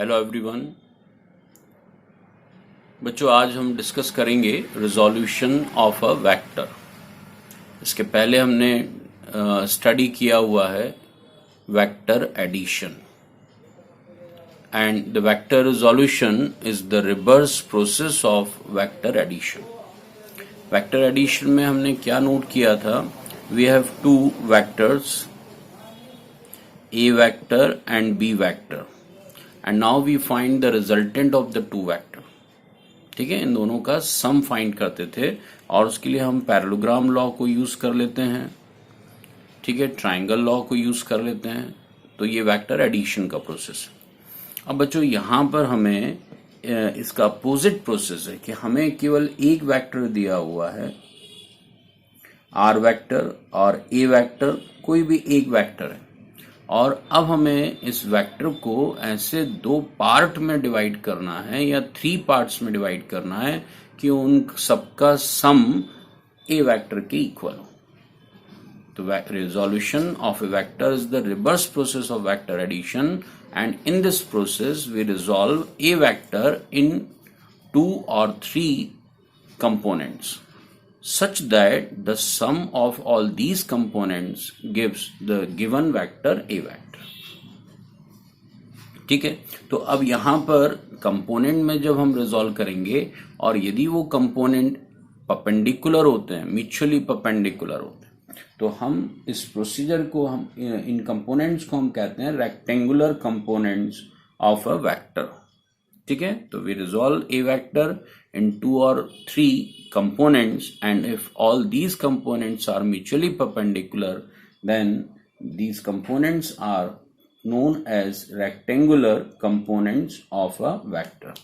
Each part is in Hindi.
Hello everyone. बच्चों, आज हम डिस्कस करेंगे रिजोल्यूशन ऑफ अ वेक्टर। इसके पहले हमने स्टडी किया हुआ है vector addition, and the vector resolution is the reverse process of vector addition. Vector addition में हमने क्या नोट किया था? We have two vectors, A vector and B vector, and now we find the resultant of the two vector. ठीक है, इन दोनों का सम फाइंड करते थे और उसके लिए हम पैरेललोग्राम लॉ को यूज कर लेते हैं। ठीक है, ट्रायंगल लॉ को यूज कर लेते हैं। तो ये वेक्टर एडिशन का प्रोसेस है। अब बच्चों, यहां पर हमें इसका अपोजिट प्रोसेस है कि हमें केवल एक वेक्टर दिया हुआ है, आर वेक्टर और ए वेक्टर, कोई भी एक वेक्टर है, और अब हमें इस वेक्टर को ऐसे दो पार्ट में डिवाइड करना है या थ्री पार्ट्स में डिवाइड करना है कि उन सबका सम ए वेक्टर के इक्वल हो। तो resolution of A vector is the reverse process of vector addition, and in this process we resolve a vector in two और three components such that the sum of all these components gives the given vector A vector। ठीक है, तो अब यहां पर कंपोनेंट में जब हम रिजॉल्व करेंगे और यदि वो कंपोनेंट परपेंडिकुलर होते हैं, म्यूचुअली परपेंडिकुलर होते हैं, तो हम इस प्रोसीजर को, हम इन कंपोनेंट्स को हम कहते हैं rectangular components of a vector. ठीक है, तो we resolve a vector in two or three components, and if all these components are mutually perpendicular, then these components are known as rectangular components of a vector।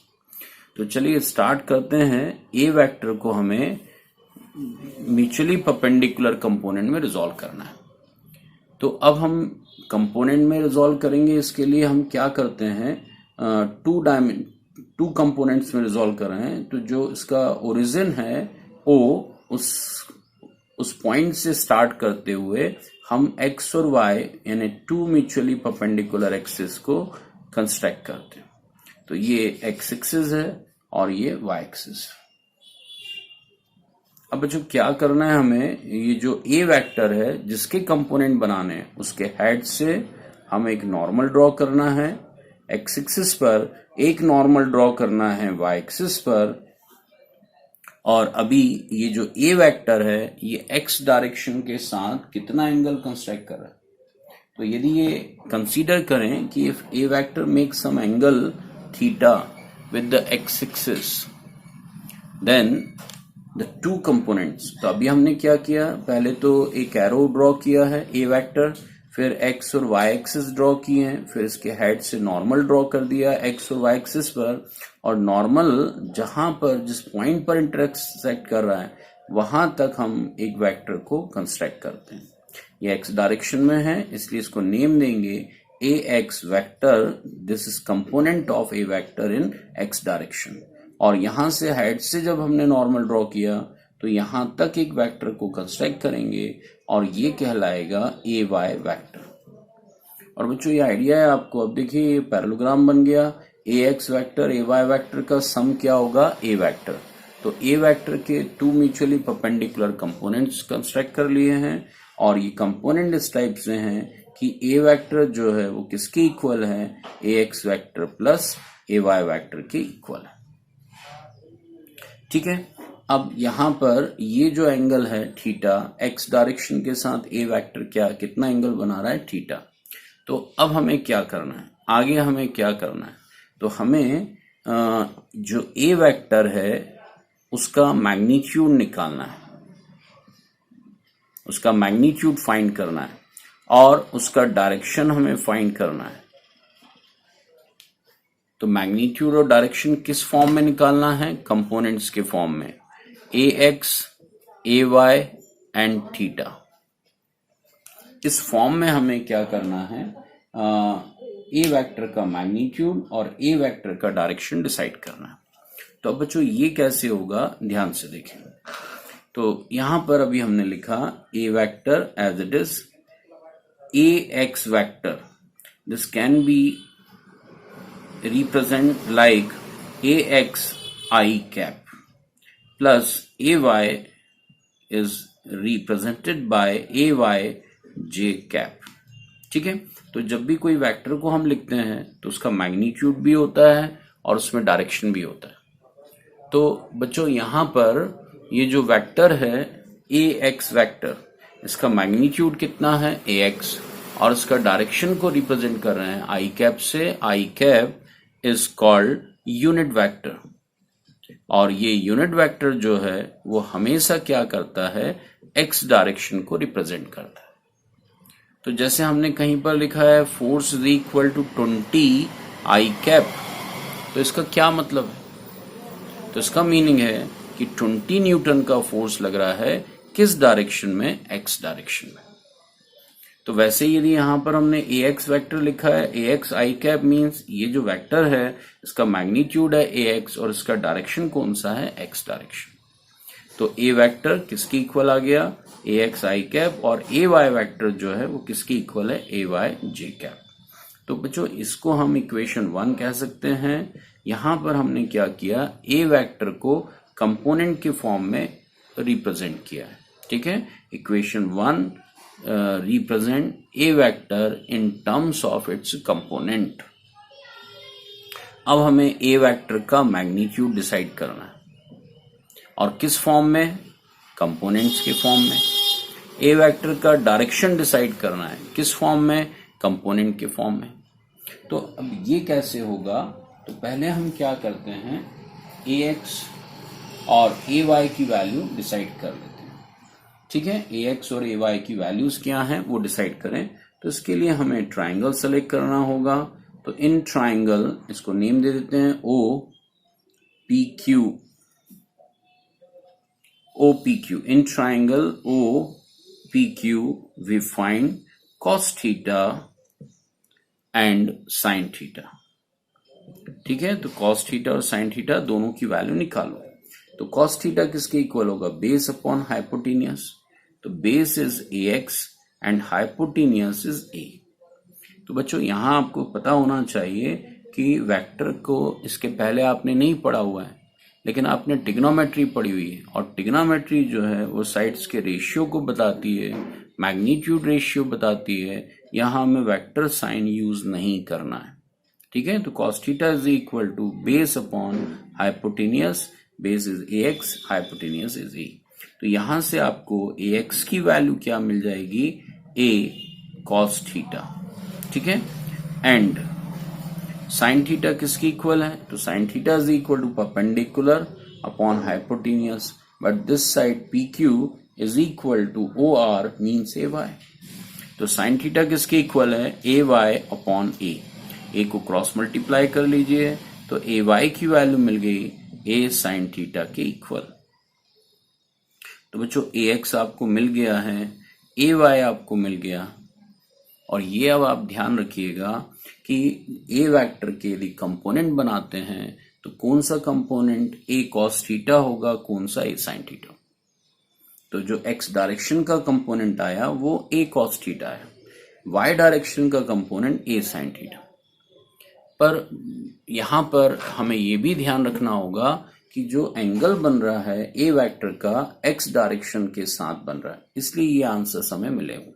तो चलिए स्टार्ट करते हैं। ए वेक्टर को हमें म्यूचुअली परपेंडिकुलर कंपोनेंट में रिजॉल्व करना है। तो अब हम कंपोनेंट में रिजॉल्व करेंगे। इसके लिए हम क्या करते हैं, टू कंपोनेंट्स में रिजॉल्व कर रहे हैं। तो जो इसका ओरिजिन है ओ, उस पॉइंट से स्टार्ट करते हुए हम एक्स और वाई यानी टू म्यूचुअली परपेंडिकुलर एक्सिस को कंस्ट्रक्ट करते हैं। तो ये एक्स एक्सिस है और ये वाई एक्सिस। अब बच्चों क्या करना है हमें, ये जो ए वेक्टर है जिसके कंपोनेंट बनाने हैं उसके हेड से हम एक नॉर्मल ड्रॉ करना है एक्स एक्सिस पर, एक नॉर्मल ड्रॉ करना है वाई एक्सिस पर, और अभी ये जो ए वेक्टर है ये एक्स डायरेक्शन के साथ कितना एंगल कंस्ट्रक्ट कर रहा है। तो यदि ये कंसीडर करें कि if a vector make some angle theta with the X axis, then the two components. तो अभी हमने क्या किया, पहले तो एक एरो ड्रॉ किया है ए वेक्टर, फिर एक्स और वाई एक्सिस ड्रॉ किए हैं, फिर इसके हेड से नॉर्मल ड्रॉ कर दिया एक्स और वाई एक्सिस पर, और नॉर्मल जहां पर जिस पॉइंट पर इंटरसेक्ट कर रहा है वहां तक हम एक वेक्टर को कंस्ट्रक्ट करते हैं। ये एक्स डायरेक्शन में है इसलिए इसको नेम देंगे A X vector. This is component of A vector in X direction. और यहां से हेड से जब हमने नॉर्मल ड्रॉ किया तो यहां तक एक वेक्टर को कंस्ट्रक्ट करेंगे और ये कहलाएगा ए वाई वेक्टर। और बच्चों ये आइडिया है आपको। अब देखिए ये पैरेललोग्राम बन गया, A X vector A Y vector का सम क्या होगा, ए वेक्टर। तो ए वेक्टर के two mutually perpendicular components construct कर लिए हैं, और ये कंपोनेंट इस टाइप से हैं कि ए वेक्टर जो है वो किसके इक्वल है, ए एक्स वेक्टर प्लस ए वाई वेक्टर के इक्वल है। ठीक है, अब यहां पर ये जो एंगल है थीटा, एक्स डायरेक्शन के साथ ए वेक्टर कितना एंगल बना रहा है, थीटा। तो अब हमें क्या करना है, आगे हमें क्या करना है, तो हमें जो ए वेक्टर है उसका मैग्नीट्यूड निकालना है, उसका मैग्नीट्यूड फाइंड करना है, और उसका डायरेक्शन हमें फाइंड करना है। तो मैग्नीट्यूड और डायरेक्शन किस फॉर्म में निकालना है, कंपोनेंट्स के फॉर्म में, A X A Y and theta. इस फॉर्म में हमें क्या करना है, ए वेक्टर का मैग्नीट्यूड और ए वेक्टर का डायरेक्शन डिसाइड करना है। तो अब बच्चों ये कैसे होगा, ध्यान से देखें। तो यहां पर अभी हमने लिखा A vector as it is A X vector, this can be represent like AXI cap plus AY is represented by AYJ cap। ठीक है, तो जब भी कोई वेक्टर को हम लिखते हैं तो उसका मैग्नीट्यूड भी होता है और उसमें डायरेक्शन भी होता है। तो बच्चों यहां पर ये जो वेक्टर है AX वेक्टर, इसका मैग्नीट्यूड कितना है AX, और इसका डायरेक्शन को रिप्रेजेंट कर रहे हैं आई कैप से। I cap is called unit vector, और ये यूनिट वेक्टर जो है वो हमेशा क्या करता है, एक्स डायरेक्शन को रिप्रेजेंट करता है। तो जैसे हमने कहीं पर लिखा है force is equal to 20 I cap, तो इसका क्या मतलब है, तो इसका मीनिंग है कि 20 न्यूटन का फोर्स लग रहा है किस डायरेक्शन में, एक्स डायरेक्शन में। तो वैसे यदि यहां पर हमने AX वेक्टर लिखा है, AX आई कैप मीन्स ये जो वेक्टर है इसका मैग्नीट्यूड है AX और इसका डायरेक्शन कौन सा है, एक्स डायरेक्शन। तो A वेक्टर किसकी इक्वल आ गया, AX आई कैप, और AY वेक्टर जो है वो किसकी इक्वल है, AYJ कैप। तो बच्चों इसको हम इक्वेशन 1 कह सकते हैं। यहां पर हमने क्या किया, A वेक्टर को कंपोनेंट के फॉर्म में रिप्रेजेंट किया है। ठीक है, equation 1 represent A vector in terms of its component। अब हमें A वेक्टर का मैग्नीट्यूड डिसाइड करना है, और किस फॉर्म में, कंपोनेंट्स के फॉर्म में। A वेक्टर का डायरेक्शन डिसाइड करना है, किस फॉर्म में, कंपोनेंट के फॉर्म में। तो अब ये कैसे होगा, तो पहले हम क्या करते हैं, AX और AY की वैल्यू डिसाइड कर लेते हैं। ठीक है, AX और AY की वैल्यूज क्या हैं वो डिसाइड करें। तो इसके लिए हमें ट्राइंगल सेलेक्ट करना होगा। तो इन ट्राइंगल, इसको नेम दे देते हैं OPQ। In triangle OPQ we find cos theta and sin theta. ठीक है, तो cos थीटा और sin थीटा दोनों की वैल्यू निकालो। तो cos थीटा किसके इक्वल होगा, बेस अपॉन हाइपोटेनियस। तो base is AX and hypotenuse is A। तो बच्चों यहां आपको पता होना चाहिए कि वेक्टर को इसके पहले आपने नहीं पढ़ा हुआ है, लेकिन आपने ट्रिग्नोमेट्री पढ़ी हुई है, और ट्रिग्नोमेट्री जो है वो साइड्स के रेशियो को बताती है, मैग्नीट्यूड रेशियो बताती है। यहां हमें वेक्टर साइन यूज नहीं करना है। ठीक है, तो cos theta is equal to base upon hypotenuse, base is AX, hypotenuse is A। तो यहां से आपको AX की वैल्यू क्या मिल जाएगी, A cos थीटा। ठीक है, एंड sin थीटा किसकी इक्वल है, तो sin theta is equal to perpendicular upon hypotenuse, but this side PQ is equal to OR means AY। तो sin थीटा किसके इक्वल है, AY अपॉन A को क्रॉस मल्टीप्लाई कर लीजिए, तो AY की वैल्यू मिल गई A sin थीटा के इक्वल। तो बच्चों AX आपको मिल गया है, AY आपको मिल गया, और ये अब आप ध्यान रखिएगा कि A वेक्टर के यदि कंपोनेंट बनाते हैं तो कौन सा कंपोनेंट A cos थीटा होगा, कौन सा A sin थीटा। तो जो X डायरेक्शन का कंपोनेंट आया वो A cos थीटा है, Y डायरेक्शन का कंपोनेंट A sin थीटा। पर यहां पर हमें ये भी ध्यान रखना होगा कि जो एंगल बन रहा है A वेक्टर का X डायरेक्शन के साथ बन रहा है, इसलिए ये आंसर हमें मिलेगा।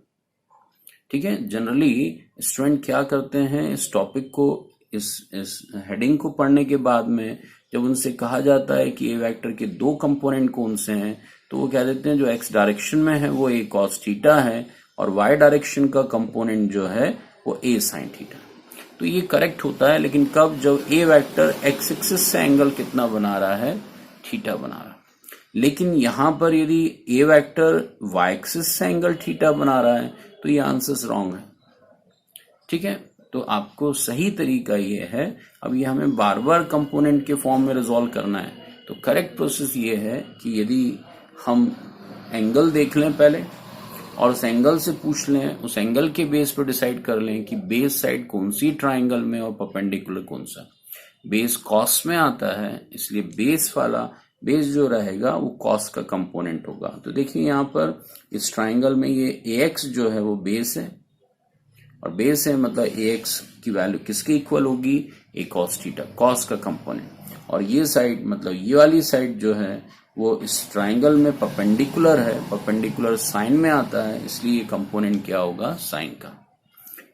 ठीक है, जनरली स्टूडेंट क्या करते हैं, इस टॉपिक को, इस हेडिंग को पढ़ने के बाद में जब उनसे कहा जाता है कि A वेक्टर के दो कंपोनेंट कौन से हैं, तो वो कह देते हैं जो X डायरेक्शन में है वो A cos थीटा है, और Y डायरेक्शन का कंपोनेंट जो है वो A sin थीटा। तो ये करेक्ट होता है, लेकिन कब, जब A वेक्टर X एक्सिस से एंगल कितना बना रहा है, थीटा बना रहा है। लेकिन यहां पर यदि A वेक्टर Y एक्सिस से एंगल थीटा बना रहा है तो ये आंसर रॉन्ग है। ठीक है, तो आपको सही तरीका ये है, अब ये हमें बार बार कंपोनेंट के फॉर्म में रिजॉल्व करना है। तो करेक्ट प्रोसेस ये है कि यदि हम एंगल देख लें पहले, और उस एंगल से पूछ लें, उस एंगल के बेस पर डिसाइड कर लें कि बेस साइड कौन सी ट्राइंगल में और परपेंडिकुलर कौन सा। बेस कॉस में आता है, इसलिए बेस वाला, बेस जो रहेगा वो कॉस का कंपोनेंट होगा। तो देखिए यहाँ पर इस ट्राइंगल में ये AX जो है वो बेस है, और बेस है मतलब AX की वैल्यू किसके इक्वल होगी, ए कॉस थीटा, कॉस का कंपोनेंट, और ये साइड मतलब ये वाली साइड जो है वो इस ट्राइंगल में परपेंडिकुलर है, परपेंडिकुलर साइन में आता है, इसलिए ये कंपोनेंट क्या होगा, साइन का।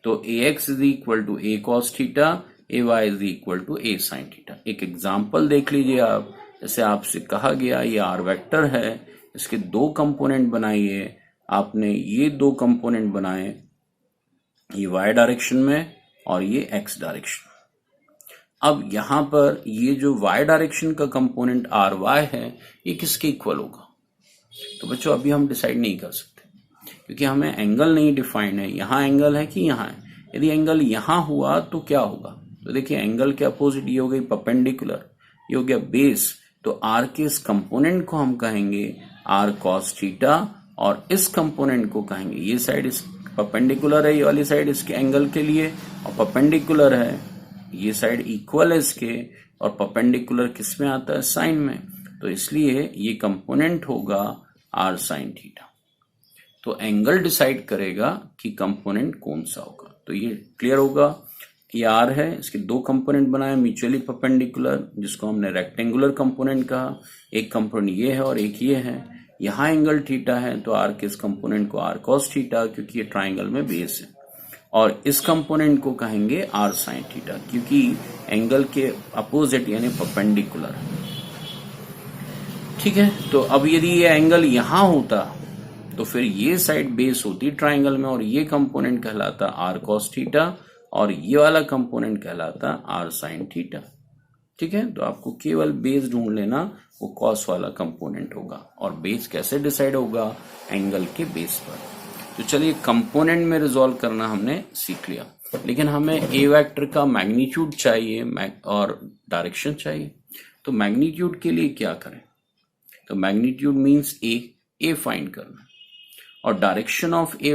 तो ए X is equal to A cos theta, A Y is equal to A sine theta. एक एग्जाम्पल देख लीजिए आप, जैसे आपसे कहा गया ये आर वेक्टर है, इसके दो कंपोनेंट बनाइए, आपने ये दो कंपोनेंट बनाए, ये वाई डायरेक्शन में और ये एक्स डायरेक्शन। अब यहां पर ये जो y डायरेक्शन का कंपोनेंट आर वाई है ये किसके इक्वल होगा, तो बच्चों अभी हम डिसाइड नहीं कर सकते क्योंकि हमें एंगल नहीं डिफाइंड है, यहां एंगल है कि यहां है। यदि एंगल यहां हुआ तो क्या होगा, तो देखिए एंगल के अपोजिट ये हो गई परपेंडिकुलर, ये हो गया बेस, तो आर के इस कंपोनेंट को हम कहेंगे आर कॉस थीटा और इस कंपोनेंट को कहेंगे, ये साइड इस परपेंडिकुलर है, ये वाली साइड इसके एंगल के लिए और परपेंडिकुलर है, ये साइड इक्वल है इसके और परपेंडिकुलर किस में आता है, साइन में, तो इसलिए ये कंपोनेंट होगा आर साइन थीटा। तो एंगल डिसाइड करेगा कि कंपोनेंट कौन सा होगा, तो ये क्लियर होगा। ये आर है, इसके दो कंपोनेंट बनाए म्यूचुअली परपेंडिकुलर, जिसको हमने रेक्टेंगुलर कंपोनेंट कहा, एक कंपोनेंट ये है और एक ये है। यहाँ एंगल थीटा है तो आर के इस कंपोनेंट को आर कॉस थीटा, क्योंकि ये ट्राइंगल में बेस है, और इस कंपोनेंट को कहेंगे आर साइन थीटा क्योंकि एंगल के अपोजिट यानी परपेंडिकुलर। ठीक है, तो अब यदि ये एंगल यहां होता तो फिर ये साइड बेस होती ट्राइंगल में और ये कंपोनेंट कहलाता आर कॉस थीटा और ये वाला कंपोनेंट कहलाता आर साइन थीटा। ठीक है, तो आपको केवल बेस ढूंढ लेना, वो कॉस वाला कंपोनेंट होगा, और बेस कैसे डिसाइड होगा, एंगल के बेस पर। तो चलिए कंपोनेंट में रिजॉल्व करना हमने सीख लिया, लेकिन हमें ए वेक्टर का मैग्नीट्यूड चाहिए और डायरेक्शन चाहिए। तो मैग्नीट्यूड के लिए क्या करें, तो मैग्नीट्यूड मींस ए फाइंड करना, और direction of A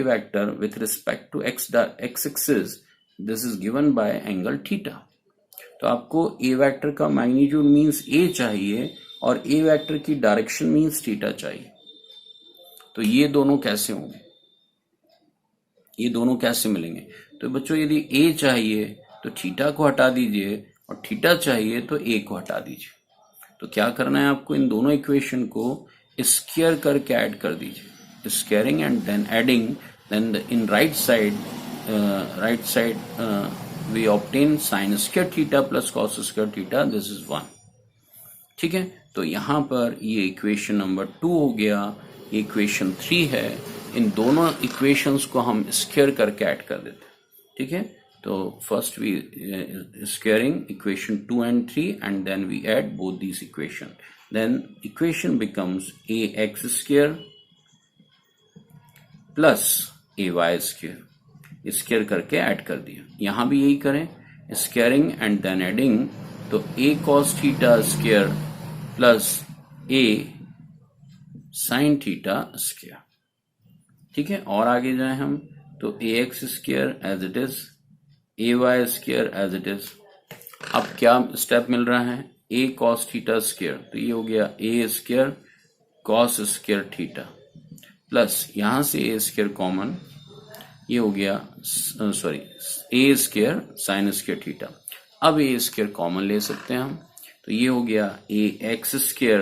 vector with respect to X axis, this is given by angle theta. तो आपको ए वेक्टर का मैग्नीट्यूड मींस ए चाहिए और ए वेक्टर की डायरेक्शन मींस थीटा चाहिए। तो ये दोनों कैसे होंगे, ये दोनों कैसे मिलेंगे, तो बच्चों यदि ए चाहिए तो थीटा को हटा दीजिए और थीटा चाहिए तो ए को हटा दीजिए। तो क्या करना है आपको, इन दोनों इक्वेशन को स्क्वायर करके ऐड कर दीजिए, squaring and then adding, then in right side we obtain sine square theta plus cos square theta, this is 1। ठीक है, तो यहां पर ये इक्वेशन नंबर 2 हो गया, इक्वेशन 3 है, इन दोनों इक्वेशंस को हम स्क्वायर करके ऐड कर देते हैं। ठीक है, तो first we squaring equation 2 and 3 and then we add both these equation, then equation becomes ax square plus ay square, square करके ऐड कर दिया। यहां भी यही करें, स्क्वायरिंग एंड देन एडिंग, तो a cos theta square plus a sine theta square. ठीक है, और आगे जाए हम, तो ए x square as it is, A Y square as it is. अब क्या स्टेप मिल रहा है, ए कॉस थीटा स्क्वायर, तो ये हो गया A square cos square theta plus यहां से ए स्क्वायर कॉमन, ये हो गया sorry A square sine square theta. अब ए स्क्वायर कॉमन ले सकते हैं हम, तो ये हो गया A x square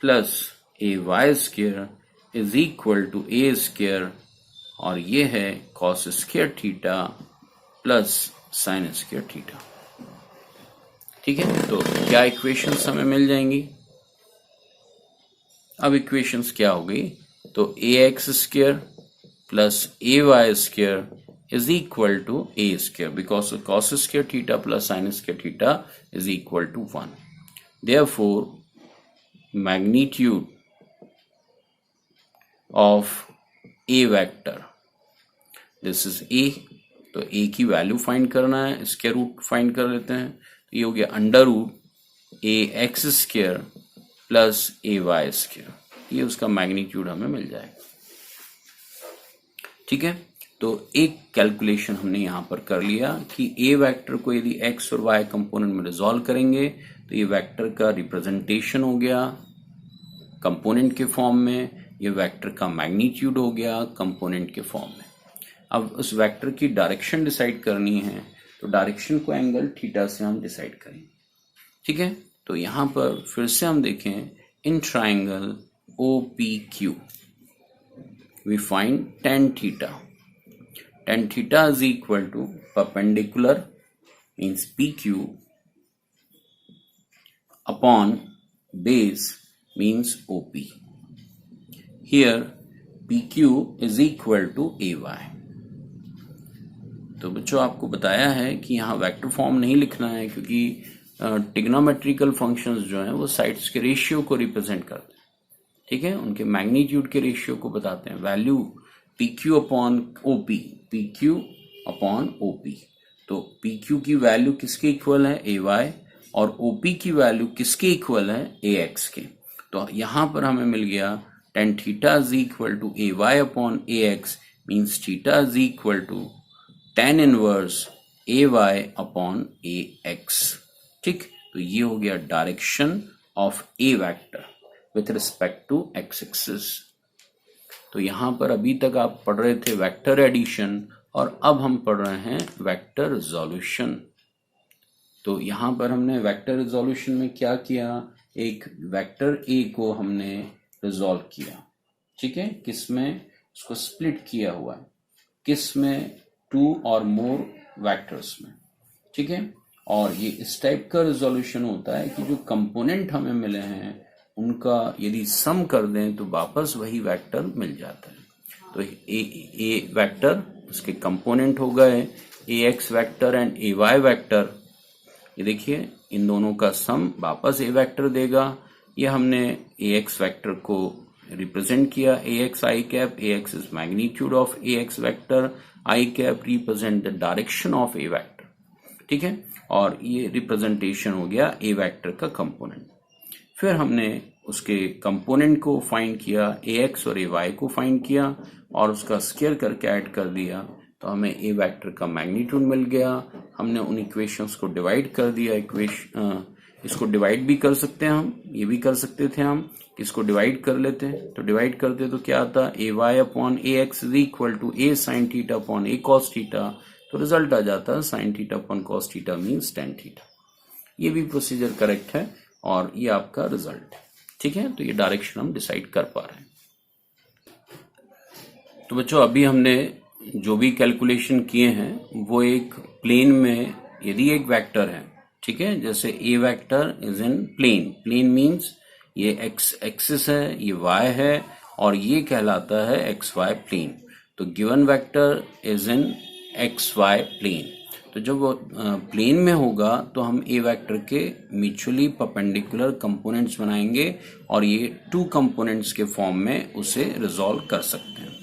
plus A Y square is equal to A square, और ये है cos square theta plus sine square theta. ठीक है, तो क्या इक्वेशंस हमें मिल जाएंगी, अब इक्वेशंस क्या हो गई, तो ए x square plus A Y square is equal to A square, because cos square theta plus sine square theta is equal to 1। Therefore magnitude of a vector, this is a, तो a की वैल्यू फाइंड करना है, स्क्वायर रूट फाइंड कर लेते हैं, तो ये हो गया अंडर रूट ए एक्स स्क्वायर प्लस ए वाई स्क्वायर, ये उसका मैग्नीट्यूड हमें मिल जाएगा। ठीक है, तो एक कैलकुलेशन हमने यहां पर कर लिया कि ए वेक्टर को यदि एक्स और वाई कंपोनेंट में रिजॉल्व करेंगे तो ये वेक्टर का रिप्रेजेंटेशन हो गया कंपोनेंट के फॉर्म में, ये वेक्टर का मैग्नीट्यूड हो गया कंपोनेंट के फॉर्म में। अब उस वेक्टर की डायरेक्शन डिसाइड करनी है, तो डायरेक्शन को एंगल थीटा से हम डिसाइड करेंगे। ठीक है, तो यहां पर फिर से हम देखें, इन triangle OPQ we find tan theta. Tan theta is equal to perpendicular means PQ upon base means OP. Here PQ is equal to AY. तो बच्चों आपको बताया है कि यहाँ वेक्टर फॉर्म नहीं लिखना है, क्योंकि ट्रिग्नोमेट्रिकल फंक्शंस जो हैं वो साइड्स के रेशियो को रिप्रेजेंट करते हैं। ठीक है, उनके मैग्नीट्यूड के रेशियो को बताते हैं। Value PQ upon OP, PQ upon OP, तो PQ की वैल्यू किसके इक्वल है? AY, और OP की वैल्यू किसके इक्वल है? AX के। तो यहां पर हमें मिल गया tan theta is equal to AY upon AX means theta is equal to tan inverse AY upon AX। ठीक, तो ये हो गया direction of A vector with respect to X axis. तो यहां पर अभी तक आप पढ़ रहे थे वेक्टर एडिशन, और अब हम पढ़ रहे हैं वेक्टर रिजोल्यूशन। तो यहां पर हमने वेक्टर रिजोल्यूशन में क्या किया, एक वेक्टर ए को हमने रिजोल्व किया। ठीक है, किसमें? उसको स्प्लिट किया हुआ है, किसमें? 2 और मोर वेक्टर्स में। ठीक है, और ये इस टाइप का रिजोल्यूशन होता है कि जो कंपोनेंट हमें मिले हैं उनका यदि सम कर दें तो वापस वही वेक्टर मिल जाता है। तो ए वेक्टर, उसके कंपोनेंट हो गए AX vector and AY vector. ये देखिए, इन दोनों का सम वापस A वेक्टर देगा। ये हमने AX वेक्टर को रिप्रेजेंट किया, AX I cap, AX is magnitude of AX vector, I cap represent the direction of A vector. ठीक है, और ये रिप्रेजेंटेशन हो गया A वेक्टर का कंपोनेंट। फिर हमने उसके कंपोनेंट को फाइंड किया, AX और AY को फाइंड किया और उसका स्क्वायर करके ऐड कर दिया, तो हमें A वेक्टर का मैग्नीट्यूड मिल गया। हमने उन इक्वेशंस को डिवाइड कर दिया। इसको डिवाइड भी कर सकते हैं हम, ये भी कर सकते थे हम, इसको डिवाइड कर लेते, तो डिवाइड करते तो क्या आता? AY upon AX is equal to A sine theta upon A cos theta. तो रिजल्ट आ जाता sine theta upon cos theta means tan theta. ये भी प्रोसीजर करेक्ट है और ये आपका रिजल्ट है। ठीक है, तो ये डायरेक्शन हम डिसाइड कर पा रहे हैं। तो बच्चों अभी हमने जो भी कैलकुलेशन किए हैं वो एक प्लेन में, यदि एक वेक्टर है, ठीक है, जैसे A vector is in plane, plane means ये x एक्सिस है, ये y है, और ये कहलाता है xy प्लेन। तो given vector is in xy plane. तो जब वो प्लेन में होगा तो हम A वेक्टर के म्यूचुअली परपेंडिकुलर कंपोनेंट्स बनाएंगे और ये 2 कंपोनेंट्स के फॉर्म में उसे रिजॉल्व कर सकते हैं।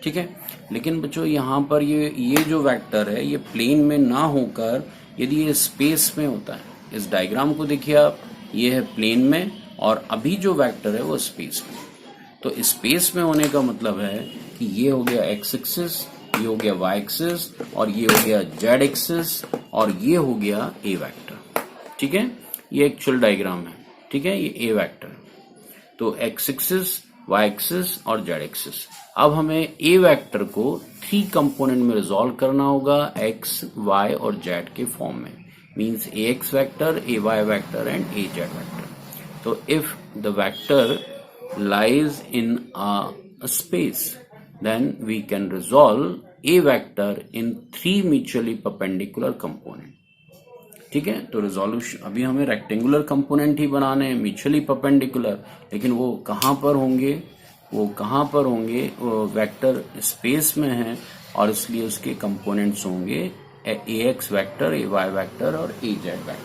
ठीक है, लेकिन बच्चों यहाँ पर ये जो वेक्टर है ये प्लेन में ना होकर यदि ये स्पेस में होता है, इस डायग्राम को देखिए आप, ये है प्लेन में और अभी जो वेक्टर है वो स्पेस में। तो स्पेस में होने का मतलब है कि ये हो गया एक्स एक्सिस, ये हो गया y एक्सिस, और ये हो गया z एक्सिस, और ये हो गया A वेक्टर। ठीक है, ये एक्चुअल डायग्राम है। ठीक है, ये A वेक्टर, तो x एक्सिस, y एक्सिस और z एक्सिस। अब हमें A वेक्टर को 3 कंपोनेंट में रिजॉल्व करना होगा, x, y और z के फॉर्म में, means AX vector, AY vector and AZ vector. तो if the vector lies in a space, then we can resolve A vector in 3 mutually perpendicular component। ठीक है, तो रिजोल्यूशन अभी हमें रेक्टेंगुलर कंपोनेंट ही बनाने हैं, म्यूचुअली परपेंडिकुलर, लेकिन वो कहाँ पर होंगे? वो वेक्टर स्पेस में है और इसलिए उसके कंपोनेंट्स होंगे AX वेक्टर, AY वेक्टर और AZ वेक्टर।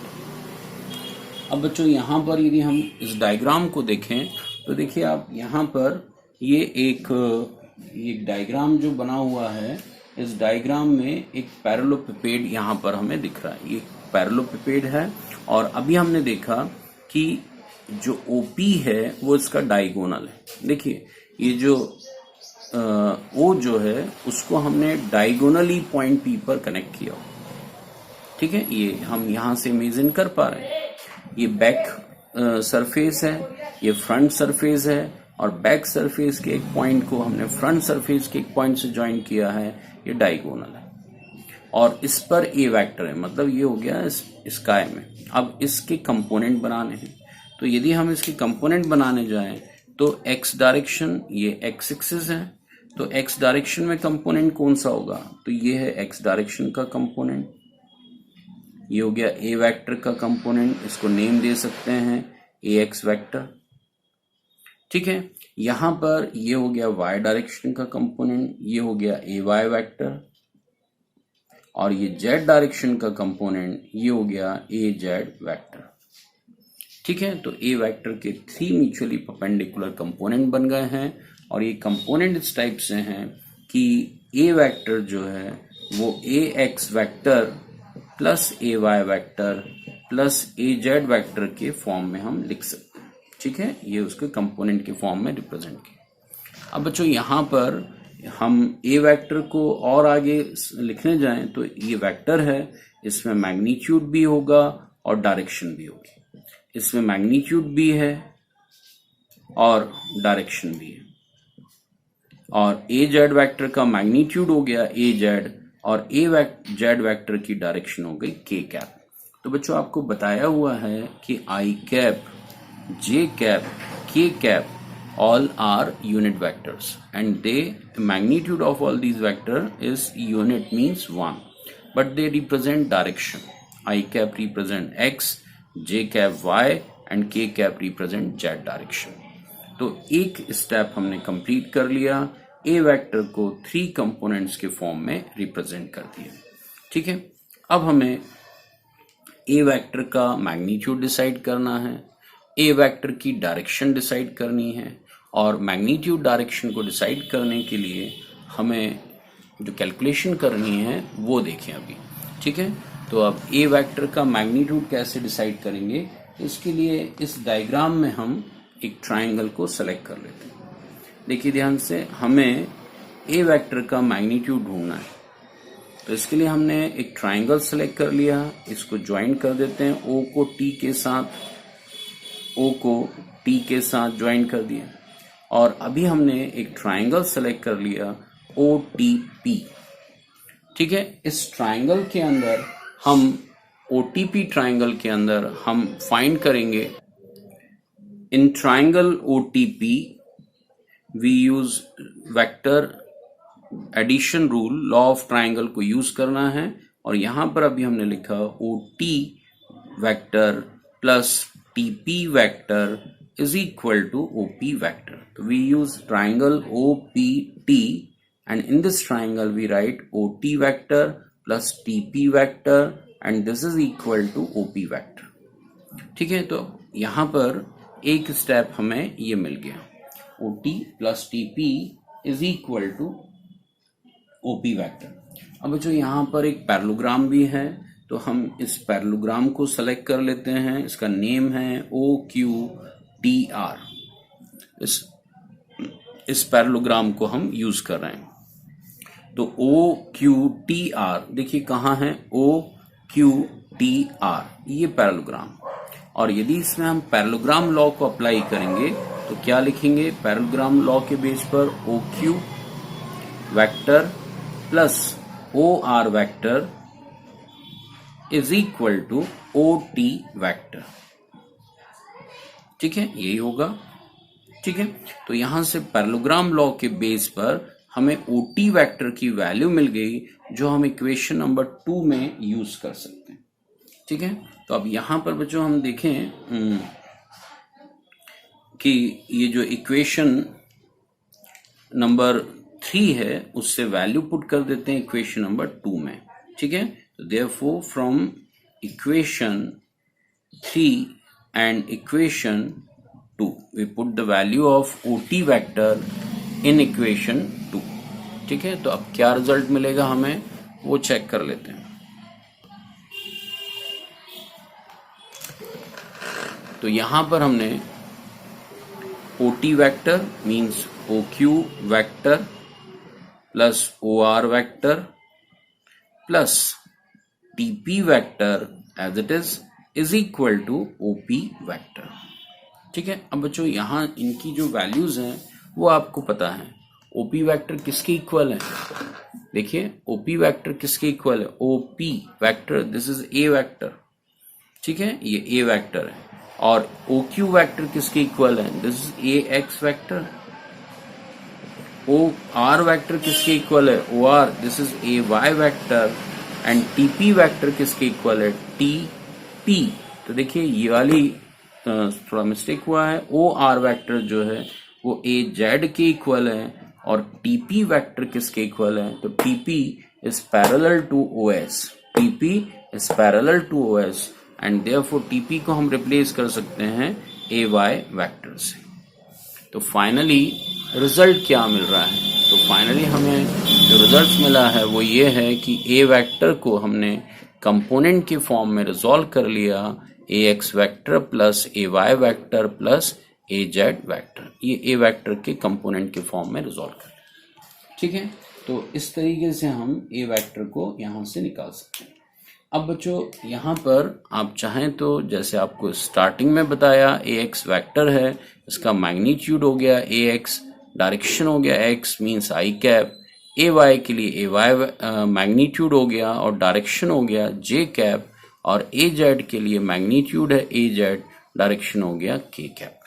अब बच्चों यहाँ पर यदि हम इस डायग्राम को देखें तो देखिए आप, यहाँ पर ये एक डायग्राम जो बना हुआ है, इस डायग्राम में एक पैरेललोपिपेड यहाँ पर हमें दिख रहा है। ये पैरेललोपिपेड है और अभी हमने देखा कि जो OP है वो इसका डायगोनल है। देखिए ये जो O जो है उसको हमने डायगोनली पॉइंट P पर कनेक्ट किया। ठीक है, ये हम यहाँ से इमेजिन कर पा रहे हैं। ये बैक सरफेस है, ये फ्रंट सरफेस है, और बैक सरफेस के एक पॉइंट को हमने फ्रंट सरफेस के एक पॉइंट से ज्वाइन किया है, ये डायगोनल है। और इस पर ए वेक्टर है, मतलब ये हो गया स्काई में। अब इसके कंपोनेंट बनाने हैं, तो यदि हम इसके कंपोनेंट बनाने जाएं तो एक्स डायरेक्शन, ये एक्स एक्सिस है, तो एक्स डायरेक्शन में कंपोनेंट कौन सा होगा, तो ये है एक्स डायरेक्शन का कंपोनेंट, ये हो गया ए वेक्टर का कंपोनेंट, इसको नेम दे सकते हैं ए एक्स वेक्टर। ठीक है, यहां पर ये हो गया वाई डायरेक्शन का कंपोनेंट, ये हो गया ए वाई वेक्टर, और ये जेड डायरेक्शन का कंपोनेंट ये हो गया ए जेड वेक्टर। ठीक है, तो ए वेक्टर के 3 म्यूचुअली परपेंडिकुलर कंपोनेंट बन गए हैं, और ये कंपोनेंट इस टाइप से हैं कि ए वेक्टर जो है वो ए एक्स वेक्टर प्लस ए वाई वेक्टर प्लस ए जेड वेक्टर के फॉर्म में हम लिख सकते हैं। ठीक है, ये उसके कंपोनेंट के फॉर्म में रिप्रेजेंट किया। अब बच्चों यहाँ पर हम ए वेक्टर को और आगे लिखने जाएं तो ये वेक्टर है, इसमें मैग्नीट्यूड भी होगा और डायरेक्शन भी होगी। इसमें मैग्नीट्यूड भी है और डायरेक्शन भी है, और ए जेड वेक्टर का मैग्नीट्यूड हो गया ए जेड, और ए जेड वेक्टर की डायरेक्शन हो गई के कैप। तो बच्चों आपको बताया हुआ है कि आई कैप, जे कैप, के cap all are unit vectors, and the magnitude of all these vector is unit means 1, but they represent direction. I cap represent x, j cap y and k cap represent z direction. तो एक स्टेप हमने कंप्लीट कर लिया, ए वेक्टर को 3 कंपोनेंट्स के फॉर्म में रिप्रेजेंट कर दिया। ठीक है, अब हमें ए वेक्टर का मैग्नीट्यूड डिसाइड करना है, ए वेक्टर की डायरेक्शन डिसाइड करनी है, और मैग्नीट्यूड डायरेक्शन को डिसाइड करने के लिए हमें जो कैलकुलेशन करनी है वो देखें अभी। ठीक है, तो अब ए वेक्टर का मैग्नीट्यूड कैसे डिसाइड करेंगे, इसके लिए इस डायग्राम में हम एक ट्राइंगल को सेलेक्ट कर लेते हैं। देखिए ध्यान से, हमें ए वेक्टर का मैग्नीट्यूड ढूंढना है, तो इसके लिए हमने एक ट्राइंगल सेलेक्ट कर लिया, इसको ज्वाइन कर देते हैं, ओ को टी के साथ, ओ को टी के साथ ज्वाइन कर दिया, और अभी हमने एक ट्राइंगल सेलेक्ट कर लिया ओ टी पी। ठीक है, इस ट्राइंगल के अंदर हम ओटीपी ट्राइंगल के अंदर हम फाइंड करेंगे, in triangle OTP we use vector addition rule, law of triangle को यूज करना है, और यहां पर अभी हमने लिखा O T vector plus TP vector is equal to OP vector. So we use triangle OPT, and in this triangle we write OT vector plus TP vector, and this is equal to OP vector. ठीक है, तो यहां पर एक स्टेप हमें ये मिल गया, OT plus TP is equal to OP vector। अब जो यहां पर एक पैरेललोग्राम भी है, तो हम इस पैरेललोग्राम को सेलेक्ट कर लेते हैं, इसका नेम है OQTR। इस पैरेललोग्राम को हम यूज कर रहे हैं, तो OQTR देखिए कहाँ है, OQTR ये पैरेललोग्राम, और यदि इसमें हम पैरेललोग्राम लॉ को अप्लाई करेंगे तो क्या लिखेंगे, पैरेललोग्राम लॉ के बेस पर OQ vector plus OR vector is equal to OT vector. ठीक है, यही होगा। ठीक है, तो यहां से पैरेललोग्राम लॉ के बेस पर हमें OT वेक्टर की वैल्यू मिल गई, जो हम इक्वेशन नंबर 2 में यूज कर सकते हैं। ठीक है, तो अब यहां पर बच्चों हम देखें कि ये जो इक्वेशन नंबर 3 है उससे वैल्यू पुट कर देते हैं इक्वेशन नंबर 2 में। ठीक है, तो therefore from equation 3 and equation 2 we put the value of OT vector in equation 2। ठीक है, तो अब क्या रिजल्ट मिलेगा हमें वो चेक कर लेते हैं। तो यहां पर हमने OT vector means OQ vector plus OR vector plus TP vector as it is equal to OP vector. ठीक है। अब बच्चों यहाँ इनकी जो वैल्यूज हैं वो आपको पता है। ओपी वेक्टर किसके इक्वल है? देखिए ओपी वेक्टर किसके इक्वल है? OP vector, this is A vector, ठीक है, ये ए वेक्टर है। और ओ क्यू वेक्टर किसके इक्वल है? This is A X vector. O R vector किसके इक्वल है? O R, this is A Y vector. And TP vector किसके इक्वल है? T P. तो देखिए ये वाली थोड़ा मिस्टेक हुआ है। ओ आर वेक्टर जो है वो ए जेड के इक्वल है और टीपी वेक्टर किसके इक्वल है? तो TP is parallel to O S, TP is parallel to O S and therefore TP को हम रिप्लेस कर सकते हैं ए वाई वेक्टर से। तो फाइनली रिजल्ट क्या मिल रहा है? तो फाइनली हमें जो रिजल्ट मिला है वो ये है कि ए वेक्टर को हमने कंपोनेंट के फॉर्म में रिजॉल्व कर लिया, ए एक्स वेक्टर प्लस ए वाई वेक्टर प्लस ए जेड वेक्टर, ये ए वेक्टर के कंपोनेंट के फॉर्म में रिजॉल्व कर लिया, ठीक है। तो इस तरीके से हम ए वेक्टर को यहाँ से निकाल सकते हैं। अब बच्चों यहाँ पर आप चाहें तो जैसे आपको स्टार्टिंग में बताया ए एक्स वैक्टर है, इसका मैग्नीट्यूड हो गया ए एक्स, डायरेक्शन हो गया X means I cap, A Y के लिए ए वाई मैग्नीट्यूड हो गया और डायरेक्शन हो गया जे कैप, और ए जेड के लिए मैग्नीट्यूड है ए जेड, डायरेक्शन हो गया के कैप।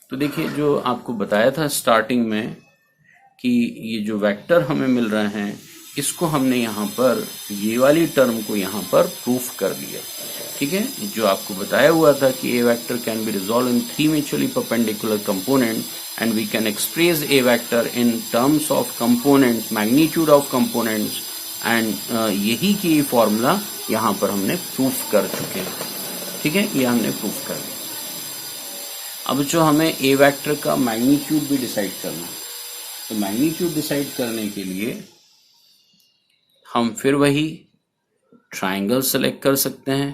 तो देखिए जो आपको बताया था स्टार्टिंग में कि ये जो वेक्टर हमें मिल रहे हैं इसको हमने यहाँ पर ये वाली टर्म को यहाँ पर प्रूफ कर दिया, ठीक है। जो आपको बताया हुआ था कि a vector can be resolve in 3 mutually perpendicular component and we can express a vector in terms of component, magnitude of components, and यही की फॉर्मूला यहाँ पर हमने प्रूफ कर चुके हैं, ठीक है, ये हमने प्रूफ कर दिया। अब जो हमें ए वेक्टर का मैग्नीट्यूड भी डिसाइड करना है, तो मैग्नीट्यूड डिसाइड करने के लिए हम फिर वही ट्राइंगल सेलेक्ट कर सकते हैं,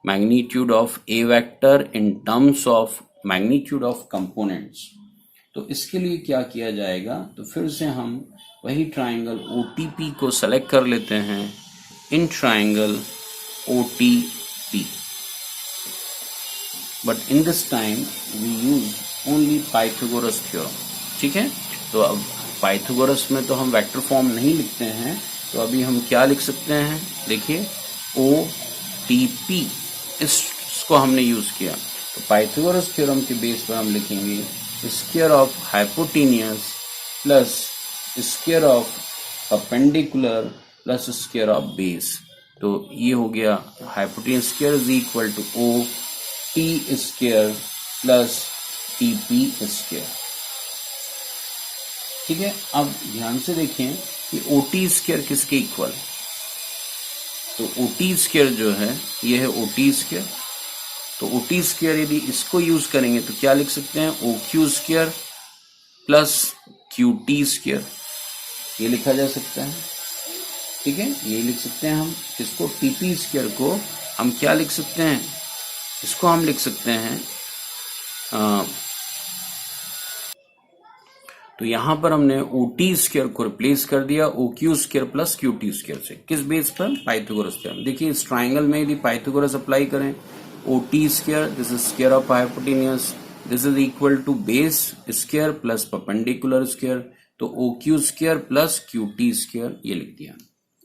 magnitude of A vector in terms of magnitude of components. तो इसके लिए क्या किया जाएगा? तो फिर से हम वही ट्राइंगल OTP को सेलेक्ट कर लेते हैं, in triangle OTP, but in this time we use only Pythagoras theorem, ठीक है। तो अब पाइथागोरस में तो हम वेक्टर फॉर्म नहीं लिखते हैं, तो अभी हम क्या लिख सकते हैं? देखिए OTP इसको हमने यूज किया, तो पाइथागोरस थ्योरम के बेस पर हम लिखेंगे square of hypotenuse plus square of perpendicular plus square of base. तो ये हो गया hypotenuse square is equal to OT square plus TP square, ठीक है। अब ध्यान से देखें कि OT स्क्वायर किसके इक्वल है? तो OT स्क्वायर जो है ये है OT स्क्वायर, तो OT स्क्वायर यदि इसको यूज करेंगे तो क्या लिख सकते हैं? OQ square plus QT square, ये लिखा जा सकता है, ठीक है, ये लिख सकते हैं हम। इसको TP स्क्वायर को हम क्या लिख सकते हैं? इसको हम लिख सकते हैं तो यहां पर हमने OT स्क्वायर को रिप्लेस कर दिया OQ square plus QT square से। किस बेस पर? Pythagoras theorem. देखिए इस ट्राइंगल में यदि पाइथागोरस अप्लाई करें, OT square this is square of hypotenuse, this is equal to base square plus perpendicular square, तो OQ square plus QT square ये लिख दिया,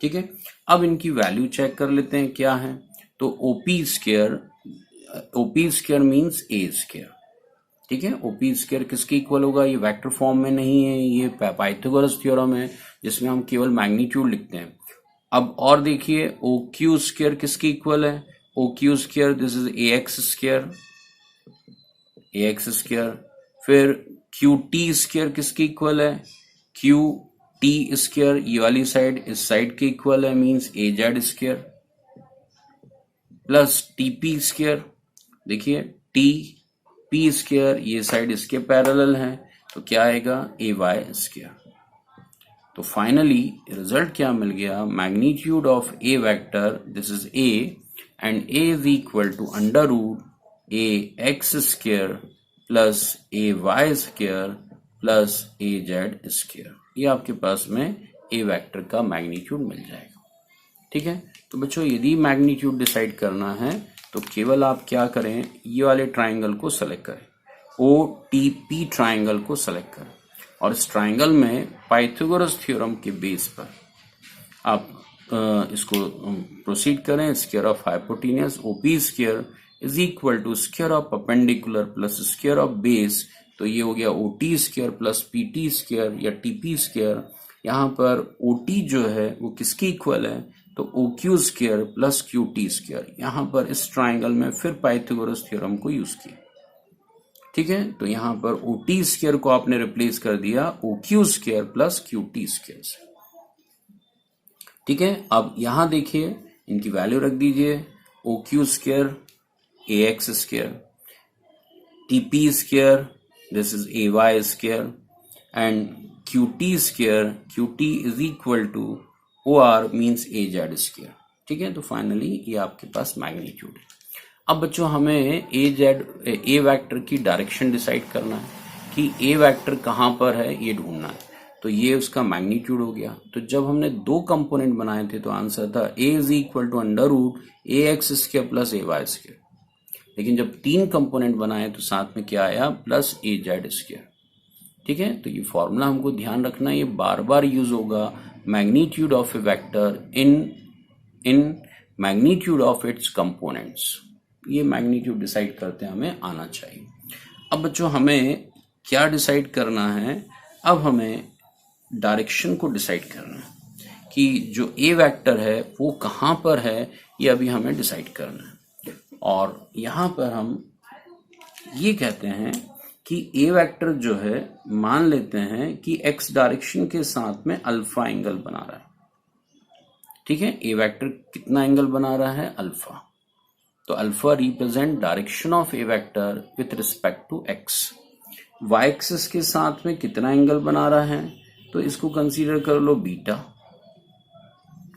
ठीक है। अब इनकी वैल्यू चेक कर लेते हैं क्या है। तो OP square means A square, ठीक है। OP स्क्वायर किसके इक्वल होगा? ये वेक्टर फॉर्म में नहीं है, ये पाइथागोरस थ्योरम है जिसमें हम केवल मैग्नीट्यूड लिखते हैं। अब और देखिए OQ स्क्वायर किसके इक्वल है? OQ square this is AX square. फिर QT स्क्वायर किसके इक्वल है? QT स्क्वायर ये वाली साइड इस साइड के इक्वल है means AZ square plus TP square, देखिए TP स्क्वायर ये साइड इसके पैरेलल है, तो क्या आएगा? AY square. तो फाइनली रिजल्ट क्या मिल गया? Magnitude of A vector this is A and A is equal to under root AX square plus AY square plus AZ square. ये आपके पास में ए वेक्टर का मैग्नीट्यूड मिल जाएगा, ठीक है। तो बच्चों यदि मैग्नीट्यूड डिसाइड करना है तो केवल आप क्या करें, ये वाले ट्राइंगल को सेलेक्ट करें, OTP ट्राइंगल को सेलेक्ट करें, और इस ट्राइंगल में पाइथागोरस थ्योरम के बेस पर आप इसको प्रोसीड करें। Square of hypotenuse OP square is equal to square of perpendicular plus square of base, तो ये हो गया OT square plus PT square या TP स्क्वायर। यहाँ पर OT जो है वो किसकी इक्वल है, तो OQ square plus QT square. यहाँ पर इस ट्राइंगल में फिर पाइथागोरस थ्योरम को यूज किया, ठीक है। तो यहाँ पर OT स्क्वायर को आपने रिप्लेस कर दिया OQ square plus QT square से, ठीक है। अब यहां देखिए इनकी वैल्यू रख दीजिए, OQ square AX square, TP square this is AY square, and QT square QT is equal to OR means AZ square, ठीक है। तो फाइनली ये आपके पास मैग्नीट्यूड है। अब बच्चों हमें A वेक्टर की डायरेक्शन डिसाइड करना है कि A वेक्टर कहां पर है ये ढूंढना है, तो ये उसका मैग्नीट्यूड हो गया। तो जब हमने दो कंपोनेंट बनाए थे तो आंसर था A is equal to under root AX square plus AY square, लेकिन जब तीन कंपोनेंट बनाए तो साथ में क्या आया, प्लस AZ स्क्वायर, ठीक है। तो ये फॉर्मूला हमको ध्यान रखना है, ये बार बार यूज होगा, magnitude of A vector in magnitude of its components. ये मैग्नीट्यूड डिसाइड करते हैं हमें आना चाहिए। अब बच्चों हमें क्या डिसाइड करना है, अब हमें डायरेक्शन को डिसाइड करना है कि जो A वेक्टर है वो कहाँ पर है, ये अभी हमें डिसाइड करना है। और यहाँ पर हम ये कहते हैं कि A वेक्टर जो है, मान लेते हैं कि X डायरेक्शन के साथ में अल्फा एंगल बना रहा है, ठीक है। A वेक्टर कितना एंगल बना रहा है, अल्फा। तो alpha represent direction of A vector with respect to X। Y axis के साथ में कितना एंगल बना रहा है, तो इसको कंसीडर कर लो बीटा,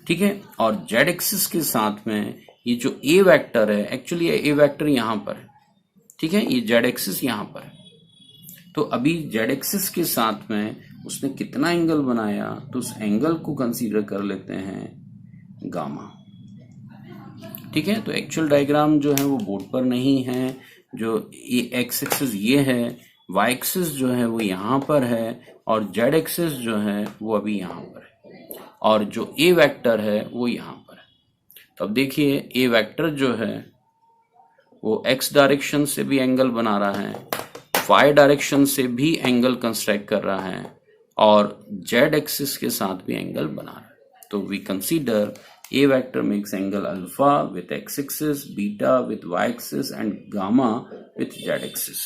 ठीक है। और Z एक्सिस के साथ में ये जो A वेक्टर है, एक्चुअली A वेक्टर यहां पर है, ठीक है, ये Z एक्सिस यहां पर है। तो अभी Z एक्सिस के साथ में उसने कितना एंगल बनाया, तो उस एंगल को कंसीडर कर लेते हैं गामा, ठीक है। तो एक्चुअल डायग्राम जो है वो बोर्ड पर नहीं है, जो X एक्सिस ये है, Y एक्सिस जो है वो यहाँ पर है, और Z एक्सिस जो है वो अभी यहाँ पर है, और जो A वेक्टर है वो यहाँ पर है। तो अब देखिए A वेक्टर जो है वो X डायरेक्शन से भी एंगल बना रहा है, Y डायरेक्शन से भी एंगल कंस्ट्रक्ट कर रहा है, और Z एक्सिस के साथ भी एंगल बना रहा है। तो we consider A vector makes angle alpha with X axis, beta with Y axis and gamma with Z axis।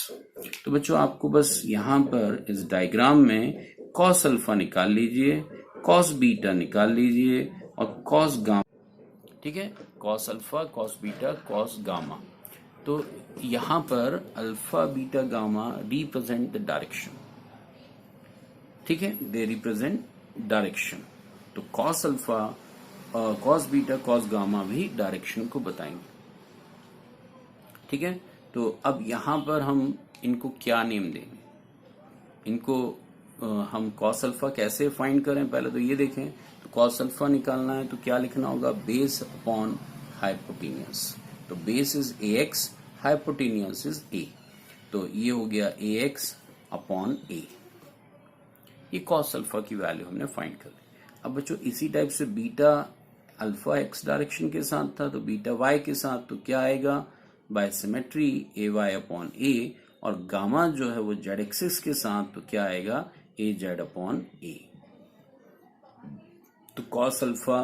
तो बच्चों आपको बस यहाँ पर इस डायग्राम में cos अल्फा निकाल लीजिए, cos बीटा निकाल लीजिए, और cos गामा, ठीक है। cos alpha, cos beta, cos gamma. तो यहाँ पर alpha beta gamma represent the direction, ठीक है, दे रिप्रेजेंट डायरेक्शन। तो cos alpha, cos beta, cos gamma भी डायरेक्शन को बताएंगे, ठीक है। तो अब यहां पर हम इनको क्या नेम देंगे, इनको हम कॉस अल्फा कैसे फाइंड करें, पहले तो ये देखें। तो कॉस अल्फा निकालना है तो क्या लिखना होगा, बेस अपॉन हाइपोटेन्यूस। तो base is AX, hypotenuse is A, तो ये हो गया AX अपॉन A। ये कॉस अल्फा की वैल्यू हमने फाइंड कर ली। अब बच्चों इसी टाइप से बीटा अल्फा X डायरेक्शन के साथ था, तो बीटा Y के साथ तो क्या आएगा, by symmetry AY upon A, और गामा जो है वो Z एक्सिस के साथ तो क्या आएगा, AZ अपॉन A। तो cos alpha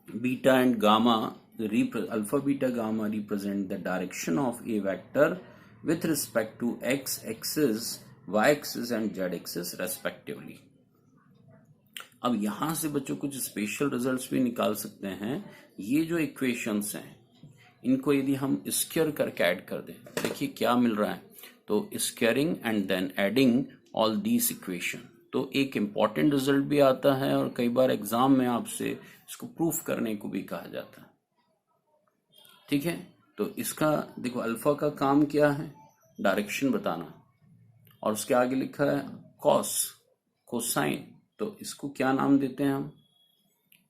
beta and gamma, alpha beta gamma represent the direction of A vector with respect to X axis, Y axis and Z axis respectively. अब यहां से बच्चों कुछ स्पेशल रिजल्ट्स भी निकाल सकते हैं। ये जो इक्वेशंस हैं इनको यदि हम स्क्वायर करके ऐड कर दें, देखिए क्या मिल रहा है। तो squaring and then adding all these equation, तो एक इंपॉर्टेंट रिजल्ट भी आता है, और कई बार एग्जाम में आपसे इसको प्रूफ करने को भी कहा जाता है, ठीक है। तो इसका देखो अल्फा का काम क्या है, डायरेक्शन बताना, और उसके आगे लिखा है कॉस, कोसाइन। तो इसको क्या नाम देते हैं हम,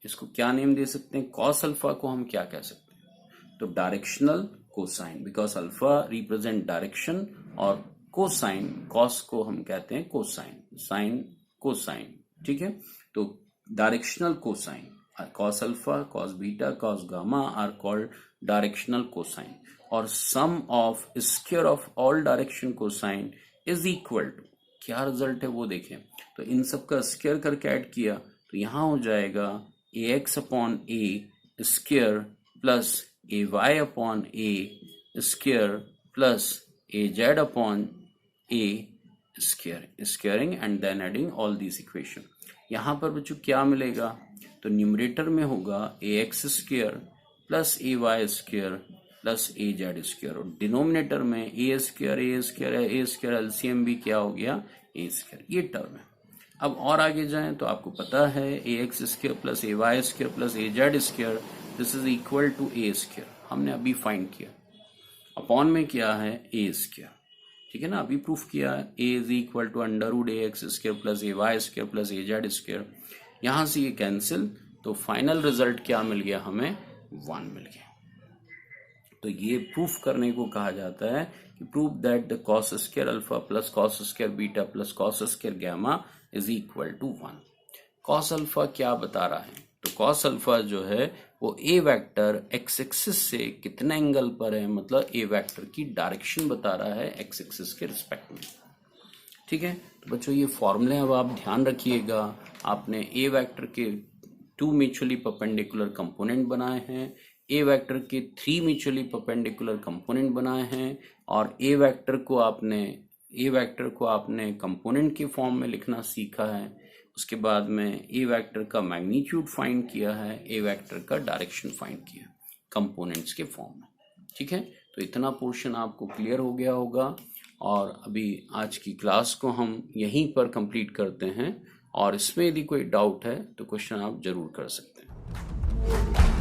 इसको क्या नेम दे सकते हैं, कॉस अल्फा को हम क्या कह सकते हैं, तो directional cosine, because alpha represent direction और कोसाइन, कॉस को हम कहते हैं कोसाइन, साइन कोसाइन, ठीक है। तो directional cosine, cos alpha, cos beta, cos gamma are called directional cosine, और sum of square of all direction cosine is equal to, क्या रिजल्ट है वो देखें। तो इन सब का स्क्वायर करके ऐड किया तो यहां हो जाएगा ax upon a square plus ay upon a square plus az upon a square, squaring and then adding all this equation. यहां पर बच्चों क्या मिलेगा, तो न्यूमरेटर में होगा ax square plus ay square plus az square, और डिनोमिनेटर में a स्क्वायर है, a स्क्वायर एलसीएम भी क्या हो गया a स्क्वायर, ये टर्म है। अब और आगे जाएं तो आपको पता है ax square plus ay square plus az square this is equal to a square, हमने अभी फाइंड किया, अपॉन में क्या है a स्क्वायर, ठीक है ना, अभी प्रूफ किया है a is equal to under root ax square plus ay square plus az square, यहां से ये कैंसिल, तो फाइनल रिजल्ट क्या मिल गया हमें 1 मिल गया। तो ये प्रूफ करने को कहा जाता है कि prove that the cos square alpha plus cos square beta plus cos square gamma is equal to 1। cos alpha क्या बता रहा है, तो cos अल्फा जो है वो ए वेक्टर एक्स एक्सिस से कितना एंगल पर है, मतलब ए वेक्टर की डायरेक्शन बता रहा है एक्स एक्सिस के रिस्पेक्ट में, ठीक है। तो बच्चों ये फॉर्मूले अब आप ध्यान रखिएगा, आपने ए वेक्टर के 2 म्यूचुअली परपेंडिकुलर कंपोनेंट बनाए हैं, ए वेक्टर के 3 म्यूचुअली परपेंडिकुलर कंपोनेंट बनाए हैं, और ए वेक्टर को आपने कंपोनेंट के फॉर्म में लिखना सीखा है। उसके बाद में ए वेक्टर का मैग्नीट्यूड फाइंड किया है, ए वेक्टर का डायरेक्शन फाइंड किया कंपोनेंट्स के फॉर्म में, ठीक है। तो इतना पोर्शन आपको क्लियर हो गया होगा, और अभी आज की क्लास को हम यहीं पर कंप्लीट करते हैं, और इसमें यदि कोई डाउट है तो क्वेश्चन आप जरूर कर सकते हैं।